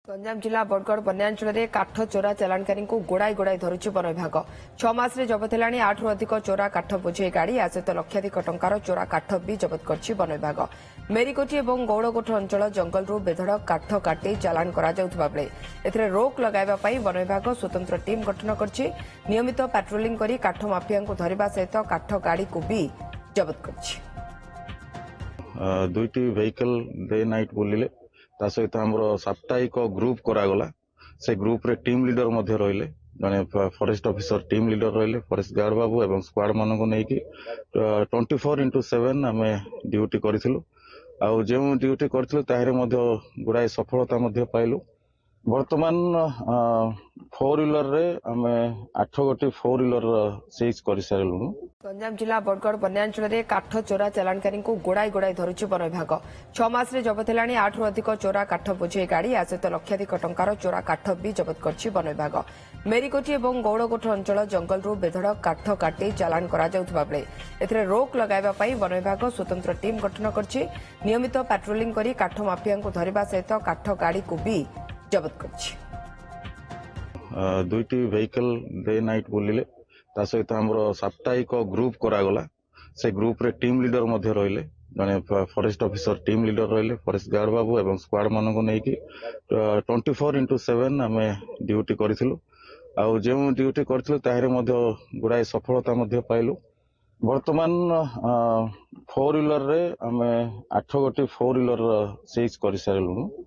गंजाम जिला बरगढ़ बन्यांचल में काठ चोरा चालाणकारी गोड़ाई गोड़ाई धरुची वन विभाग 6 मास जबत है 8 रु अधिक चोरा काठ बोझे गाड़ी आ सहित लक्षाधिक टंकार चोरा काठ भी जबत कर वन विभाग मेरीकोटी और गौड़कोट अंचल जंगल बेधड़क काठ काटी चालाण कर रोक लगाइवाई वन विभाग स्वतंत्र टीम गठन कर नियमित पेट्रोलिंग कर काठ माफिया धरवा सहित काठ गाड़ी को भी जबत कर दुईटी वेहिकल डे नाइट बुलिले ता सहित आमर साप्ताहिक ग्रुप करागला से ग्रुप रे टीम लीडर मध्य रहिले जने फॉरेस्ट ऑफिसर टीम लीडर रहिले फॉरेस्ट गार्ड बाबू एवं स्क्वाड मान को नेकी 24/7 आमे ड्यूटी करिथिलु आ जे ड्यूटी करथिलु ताहरे मध्य गुडाय सफलता मध्य पाइलु वर्तमान 4 व्हीलर रे आमे 8 गोटी 4 व्हीलर सीज कर सारलु। गंजाम जिला बरगढ़ बन्यांचल में काठ चोरा चालाणकारी गोड़ाई गोड़ाई धरुची वन विभाग 6 मास जबत है 8 रु अधिक चोरा काठ बोझे गाड़ी आ सहित लक्षाधिक टंकार चोरा काठ भी जबत कर वन विभाग मेरीकोटी और गौड़कोट अंचल जंगल बेधड़क काठ काटी चालाण कर रोक लगाइवाई वन विभाग स्वतंत्र टीम गठन कर नियमित पेट्रोलिंग कर काठ माफिया धरवा सहित काठ गाड़ी को भी जबत कर दुईटी वेहिकल डे नाइट बुलिले ता सहित आमर साप्ताहिक ग्रुप करागला से ग्रुप रे टीम लीडर मध्य रहिले जने फॉरेस्ट ऑफिसर टीम लीडर रहिले फॉरेस्ट गार्ड बाबू एवं स्क्वाड मान को नेकी 24/7 आमे ड्यूटी करिथिलु आ जे ड्यूटी करथिलु ताहरे मध्य गुडाय सफलता मध्य पाइलु वर्तमान 4 व्हीलर रे आमे 8 गोटी 4 व्हीलर सीज कर सारलु।